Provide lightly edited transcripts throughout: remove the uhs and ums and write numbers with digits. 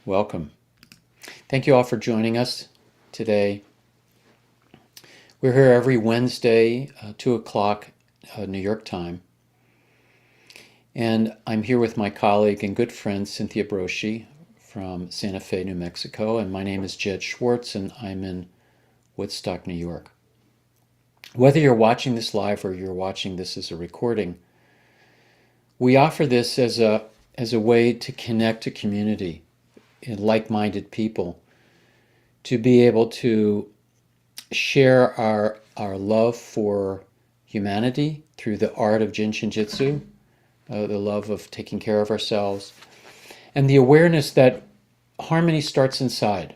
Welcome. Thank you all for joining us today. We're here every Wednesday, 2 o'clock New York time. And I'm here with my colleague and good friend, Cynthia Broshi from Santa Fe, New Mexico. And my name is Jed Schwartz, and I'm in Woodstock, New York. Whether you're watching this live or you're watching this as a recording, we offer this as a way to connect a community and like-minded people, to be able to share our love for humanity through the art of Jin Shin Jyutsu, the love of taking care of ourselves, and the awareness that harmony starts inside.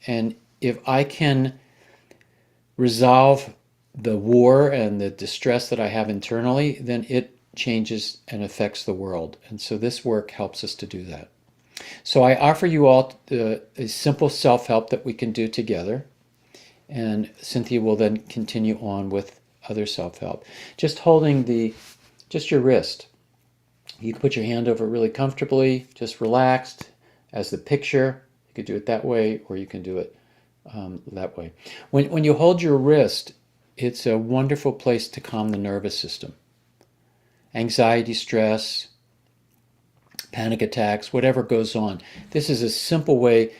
And if I can resolve the war and the distress that I have internally, then it changes and affects the world. And so this work helps us to do that. So I offer you all a simple self-help that we can do together. And Cynthia will then continue on with other self-help. Just holding just your wrist. You can put your hand over it really comfortably, just relaxed as the picture. You could do it that way, or you can do it that way. When you hold your wrist, it's a wonderful place to calm the nervous system. Anxiety, stress, panic attacks, whatever goes on. This is a simple way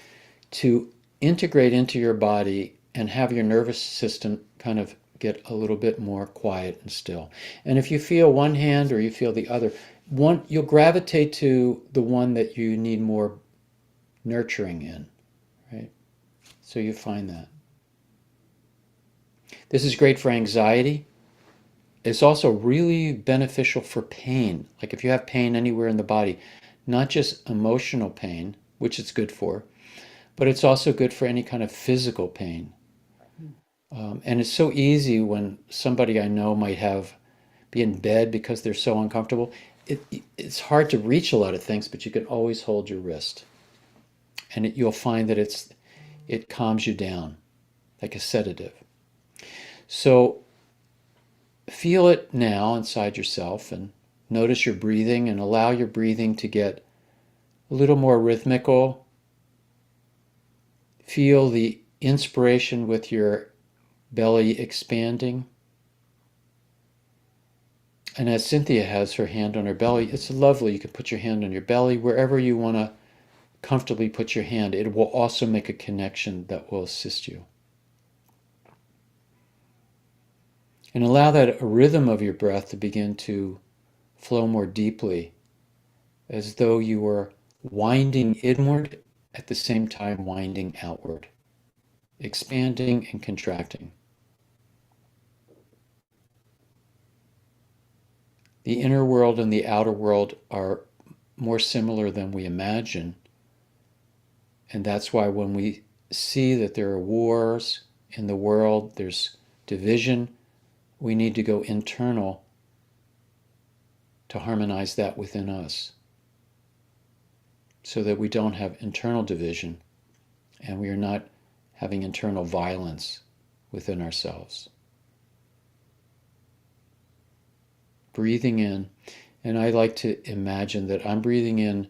to integrate into your body and have your nervous system kind of get a little bit more quiet and still. And if you feel one hand or you feel the other, you'll gravitate to the one that you need more nurturing in, right? So you find that. This is great for anxiety. It's also really beneficial for pain. Like if you have pain anywhere in the body, not just emotional pain, which it's good for, but it's also good for any kind of physical pain. And it's so easy when somebody I know might be in bed because they're so uncomfortable. It's hard to reach a lot of things, but you can always hold your wrist. And you'll find that it calms you down, like a sedative. So feel it now inside yourself and notice your breathing and allow your breathing to get a little more rhythmical. Feel the inspiration with your belly expanding. And as Cynthia has her hand on her belly, it's lovely. You can put your hand on your belly wherever you want to comfortably put your hand. It will also make a connection that will assist you. And allow that rhythm of your breath to begin to flow more deeply, as though you were winding inward at the same time winding outward, expanding and contracting. The inner world and the outer world are more similar than we imagine. And that's why when we see that there are wars in the world, there's division, we need to go internal to harmonize that within us, so that we don't have internal division and we are not having internal violence within ourselves. Breathing in, and I like to imagine that I'm breathing in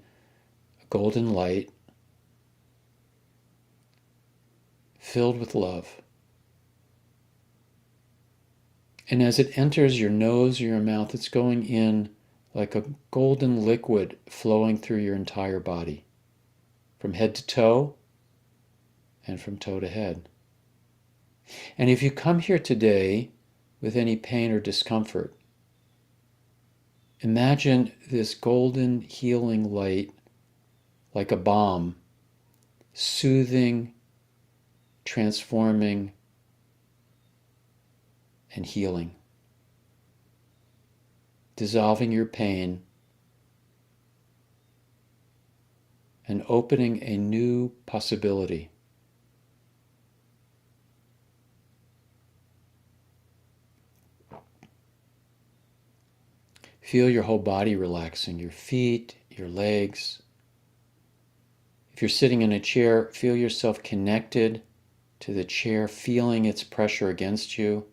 a golden light filled with love. And as it enters your nose or your mouth, it's going in like a golden liquid flowing through your entire body, from head to toe and from toe to head. And if you come here today with any pain or discomfort, imagine this golden healing light like a balm, soothing, transforming, and healing, dissolving your pain and opening a new possibility. Feel your whole body relaxing, your feet, your legs. If you're sitting in a chair, feel yourself connected to the chair, feeling its pressure against you.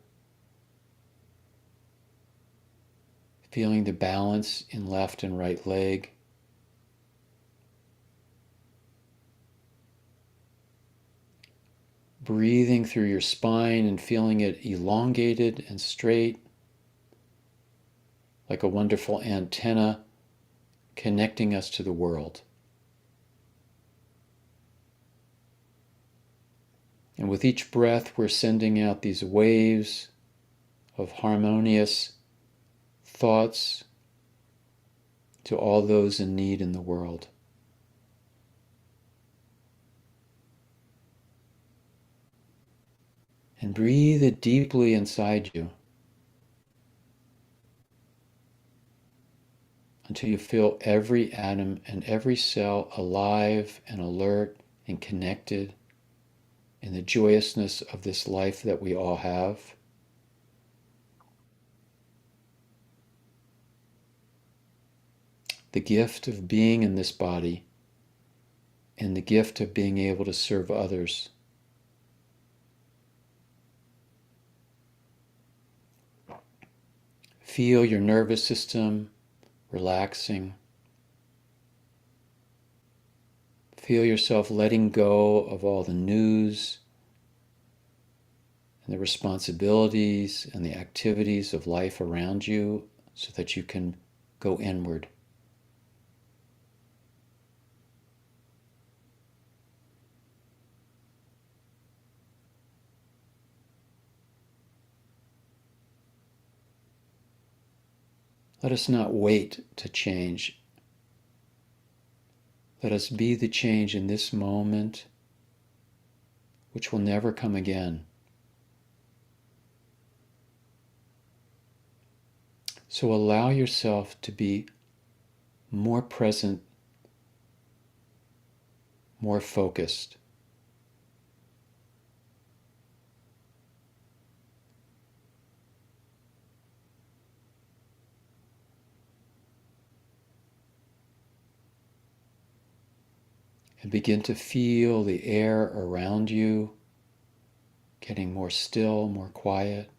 Feeling the balance in left and right leg. breathing through your spine and feeling it elongated and straight, like a wonderful antenna connecting us to the world. And with each breath, we're sending out these waves of harmonious thoughts to all those in need in the world. And breathe it deeply inside you until you feel every atom and every cell alive and alert and connected in the joyousness of this life that we all have. The gift of being in this body and the gift of being able to serve others. Feel your nervous system relaxing. Feel yourself letting go of all the news and the responsibilities and the activities of life around you so that you can go inward. Let us not wait to change. Let us be the change in this moment, which will never come again. So allow yourself to be more present, more focused. And begin to feel the air around you getting more still, more quiet.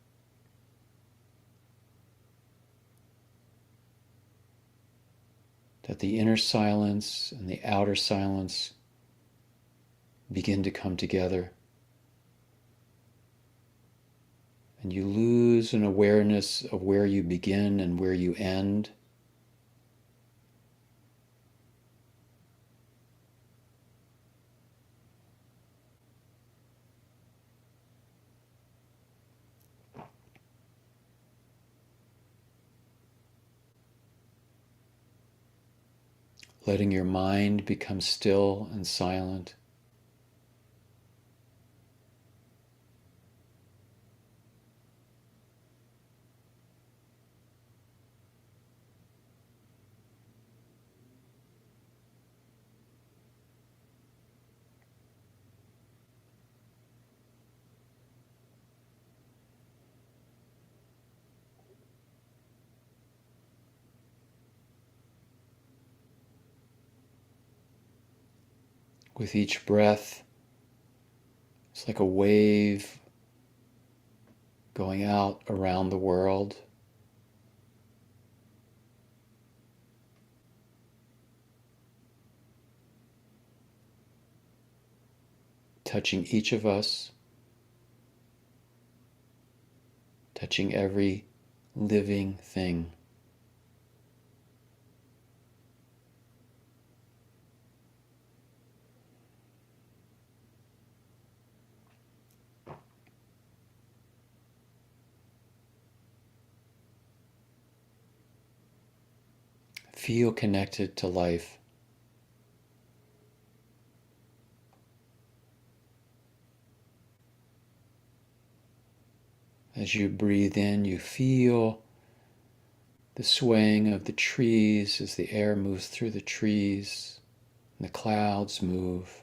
That the inner silence and the outer silence begin to come together. And you lose an awareness of where you begin and where you end. Letting your mind become still and silent. With each breath, it's like a wave going out around the world. Touching each of us, touching every living thing. Feel connected to life. As you breathe in, you feel the swaying of the trees as the air moves through the trees and the clouds move.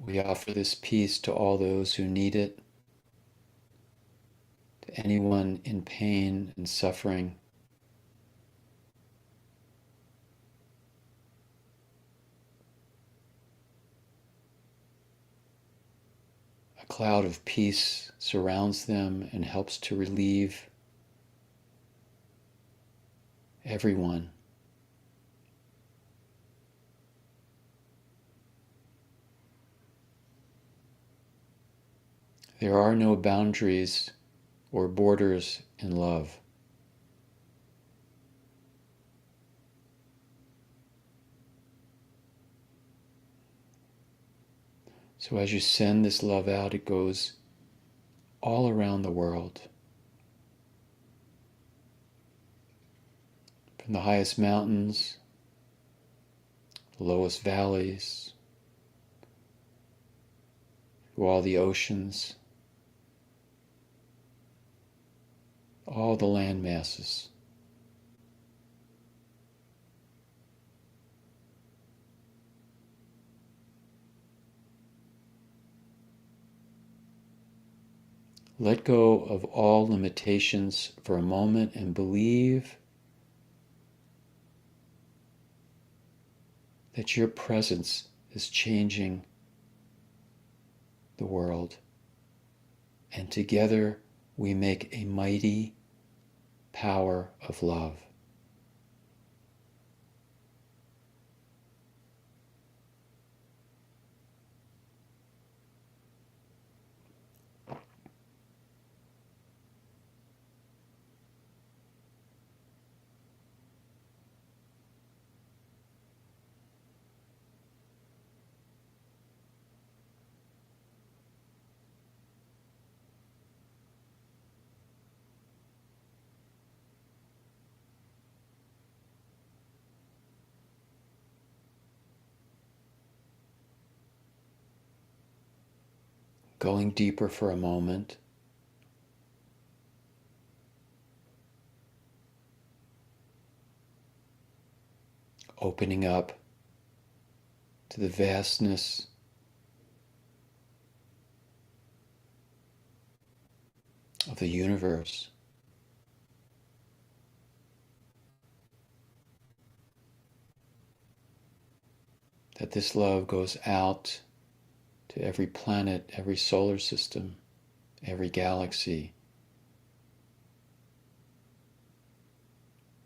We offer this peace to all those who need it, to anyone in pain and suffering. A cloud of peace surrounds them and helps to relieve everyone. There are no boundaries or borders in love. So as you send this love out, it goes all around the world. From the highest mountains, the lowest valleys, through all the oceans, all the land masses. Let go of all limitations for a moment and believe that your presence is changing the world. And together we make a mighty power of love. Going deeper for a moment. Opening up to the vastness of the universe. That this love goes out to every planet, every solar system, every galaxy,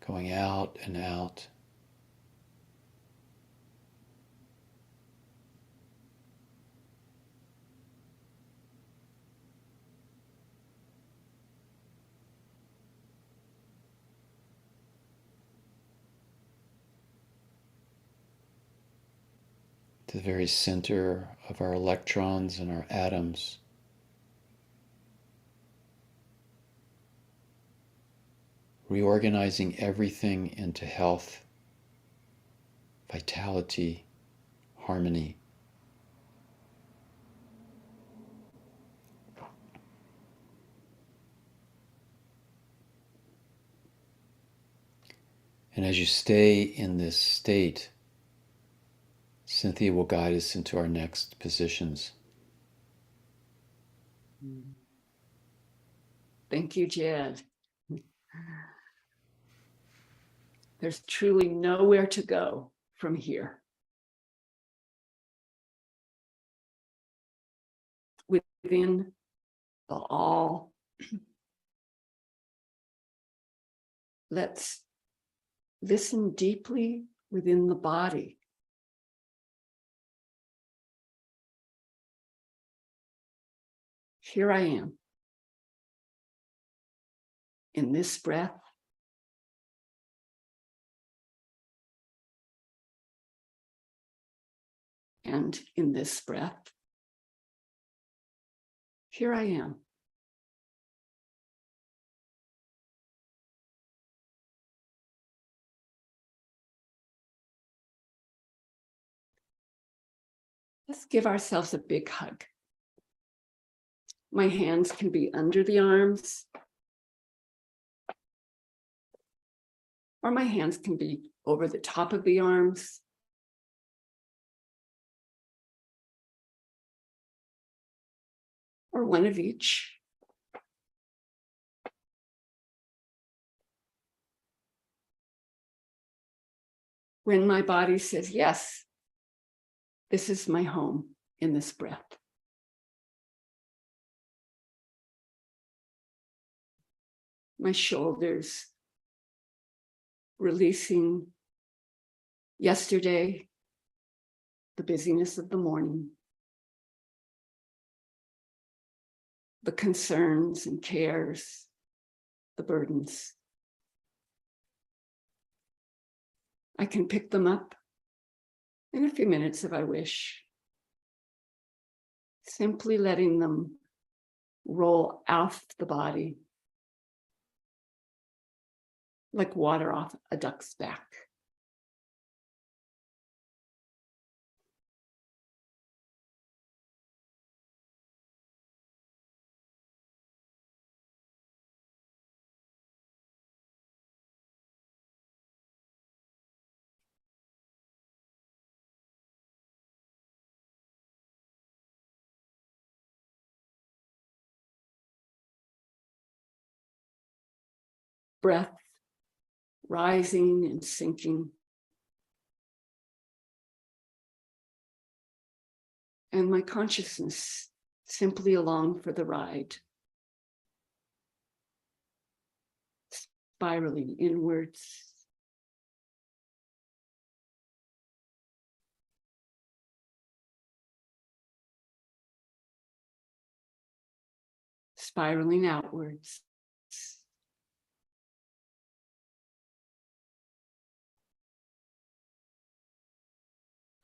going out and out. To the very center of our electrons and our atoms. Reorganizing everything into health, vitality, harmony. And as you stay in this state, Cynthia will guide us into our next positions. Thank you, Jed. There's truly nowhere to go from here. Within the all, let's listen deeply within the body. Here I am in this breath. And in this breath, here I am. Let's give ourselves a big hug. My hands can be under the arms, or my hands can be over the top of the arms. Or one of each. When my body says, yes, this is my home in this breath. my shoulders, releasing yesterday, the busyness of the morning, the concerns and cares, the burdens. I can pick them up in a few minutes if I wish, simply letting them roll off the body like water off a duck's back. Breath rising and sinking. And my consciousness simply along for the ride, spiraling inwards. Spiraling outwards.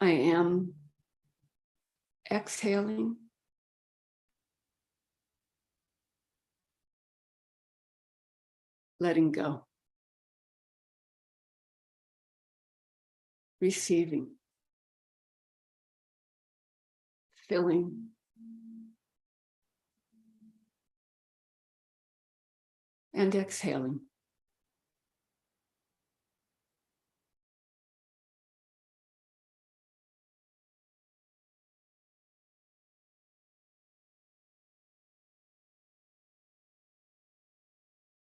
I am exhaling, letting go, receiving, filling, and exhaling.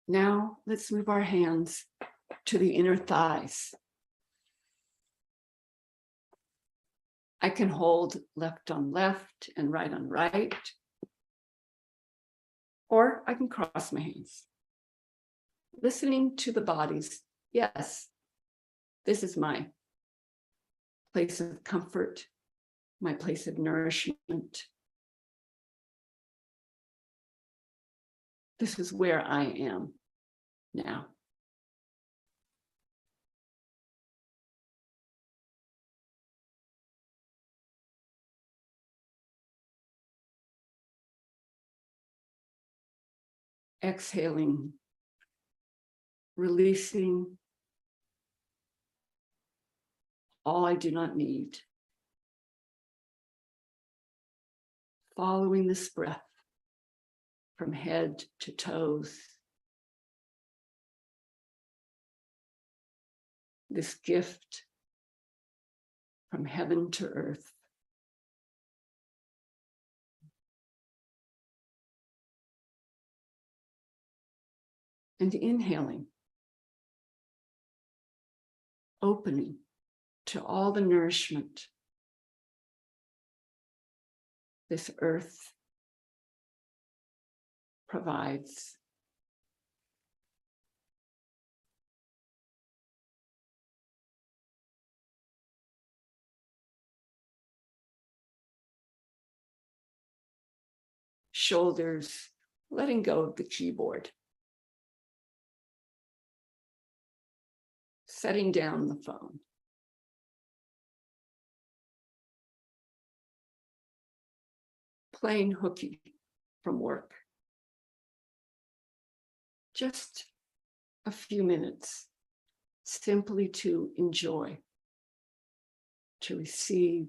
Now let's move our hands to the inner thighs. I can hold left on left and right on right, or I can cross my hands. Listening to the bodies. Yes, this is my place of comfort, my place of nourishment. This is where I am now. Exhaling, releasing all I do not need. Following this breath from head to toes. This gift from heaven to earth. And inhaling, opening to all the nourishment this earth provides. Shoulders, letting go of the keyboard. Setting down the phone. Playing hooky from work. Just a few minutes, simply to enjoy, to receive,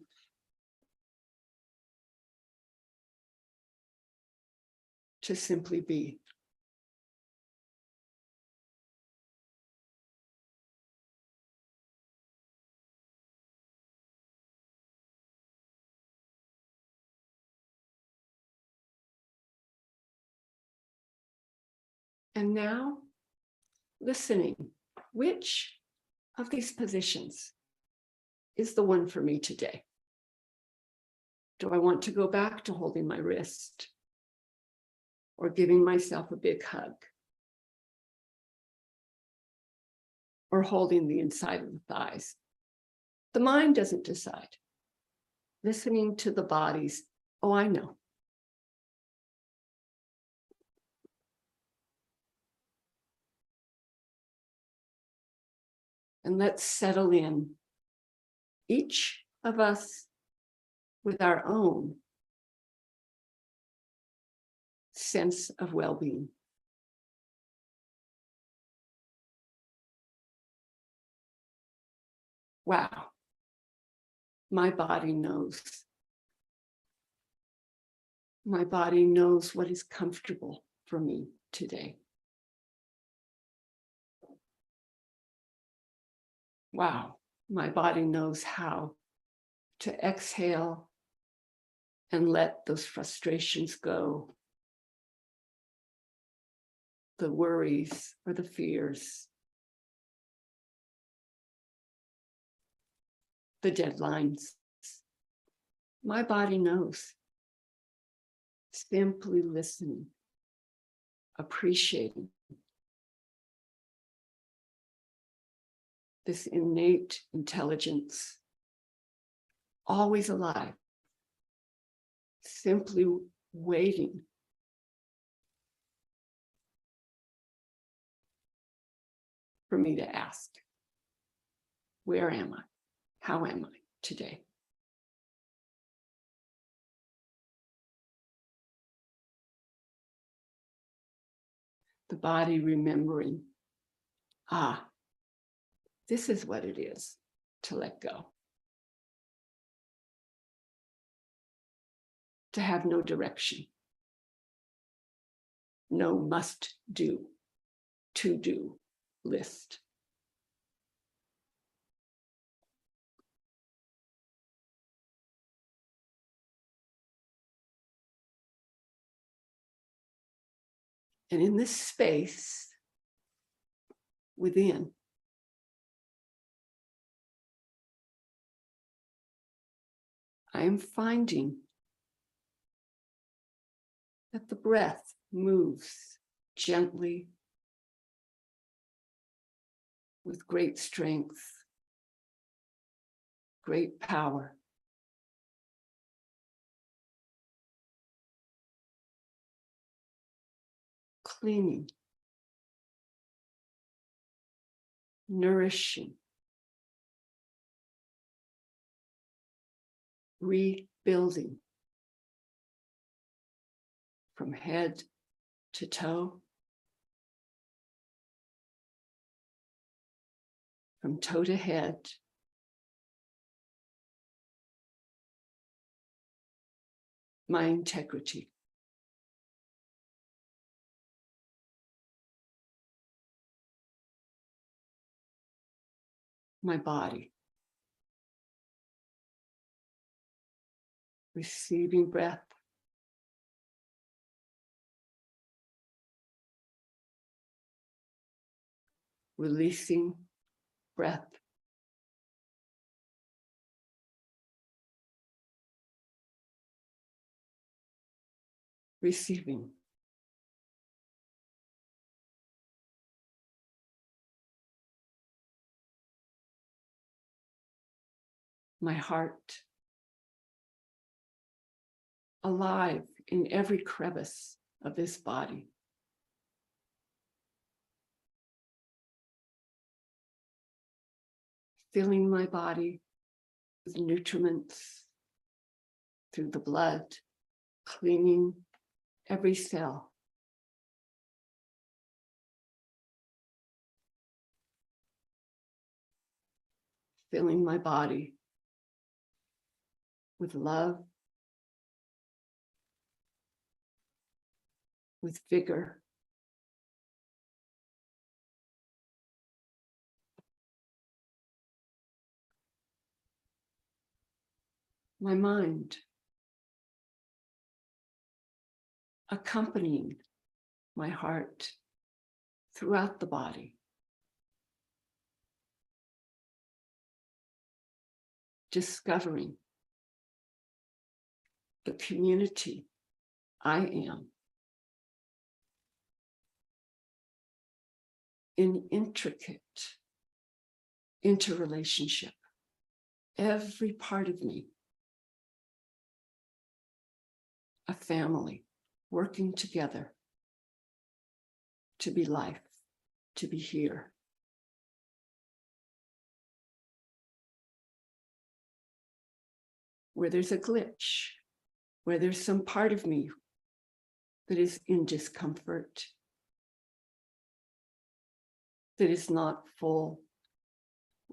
to simply be. And now, listening. Which of these positions is the one for me today? Do I want to go back to holding my wrist or giving myself a big hug? or holding the inside of the thighs. The mind doesn't decide. Listening to the bodies, oh, I know. And let's settle in, each of us with our own sense of well-being. Wow, my body knows. My body knows what is comfortable for me today. Wow, my body knows how to exhale and let those frustrations go, the worries or the fears, the deadlines. My body knows. Simply listening, appreciating this innate intelligence, always alive, simply waiting for me to ask, where am I? How am I today? The body remembering, this is what it is to let go. To have no direction, no must do, to do list. And in this space within, I am finding that the breath moves gently with great strength, great power. Cleaning, nourishing, rebuilding from head to toe, from toe to head, my integrity. My body. Receiving breath. Releasing breath. Receiving. My heart. Alive in every crevice of this body. Filling my body with nutriments through the blood, cleaning every cell. Filling my body with love, with vigor, my mind, accompanying my heart throughout the body. Discovering the community I am in intricate interrelationship. Every part of me, a family working together to be life, to be here. Where there's a glitch, where there's some part of me that is in discomfort, that is not full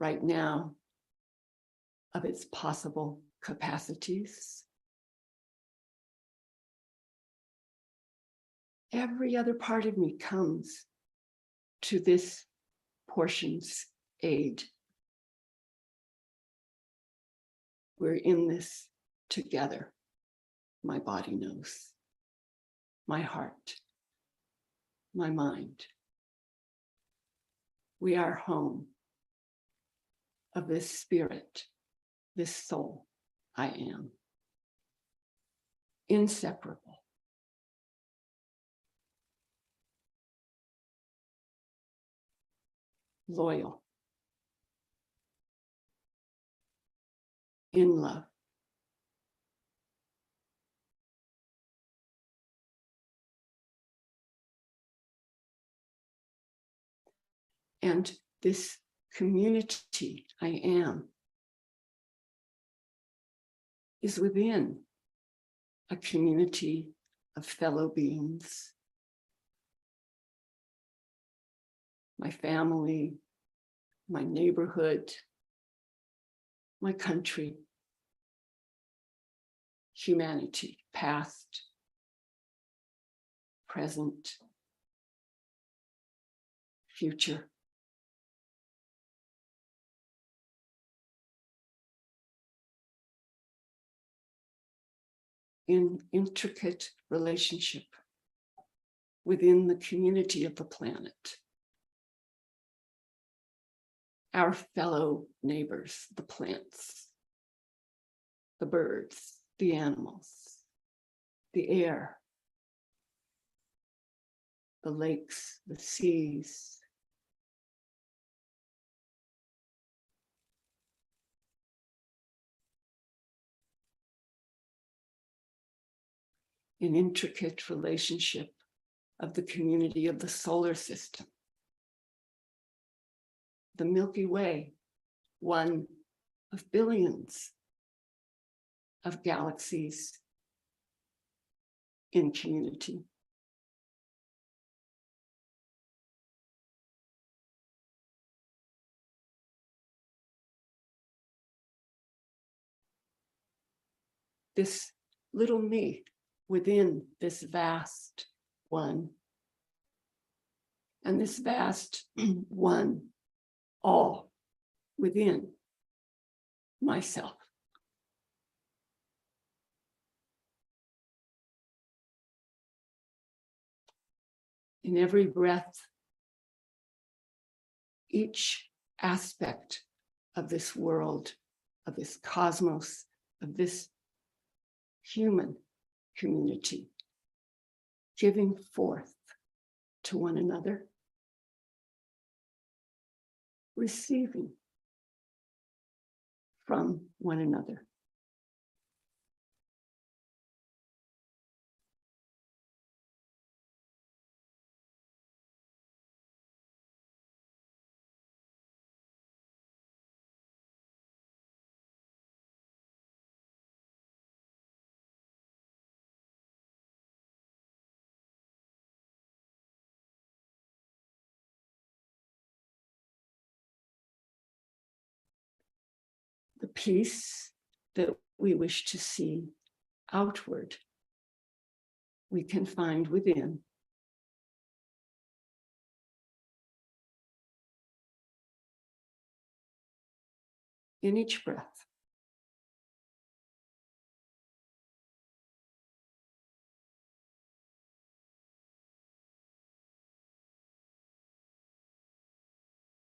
right now of its possible capacities. Every other part of me comes to this portion's aid. We're in this together. My body knows, my heart, my mind. We are home of this spirit, this soul I am. Inseparable. Loyal. In love. And this community I am is within a community of fellow beings. My family, my neighborhood, my country, humanity, past, present, future. In intricate relationship within the community of the planet. Our fellow neighbors, the plants, the birds, the animals, the air, the lakes, the seas. An intricate relationship of the community of the solar system. The Milky Way, one of billions of galaxies in community. This little me within this vast one, and this vast one, all within myself. In every breath, each aspect of this world, of this cosmos, of this human community, giving forth to one another, receiving from one another. The peace that we wish to see outward, we can find within. In each breath.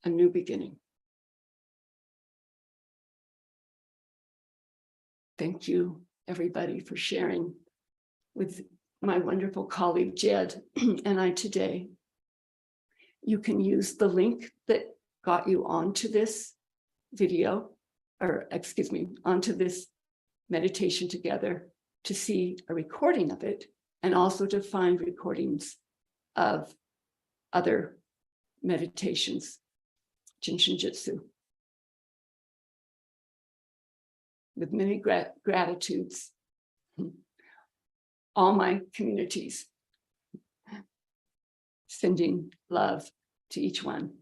A new beginning. Thank you, everybody, for sharing with my wonderful colleague, Jed, and I today. You can use the link that got you onto this video, or excuse me, onto this meditation together to see a recording of it, and also to find recordings of other meditations, Jin Shin Jyutsu. With many gratitudes, all my communities, sending love to each one.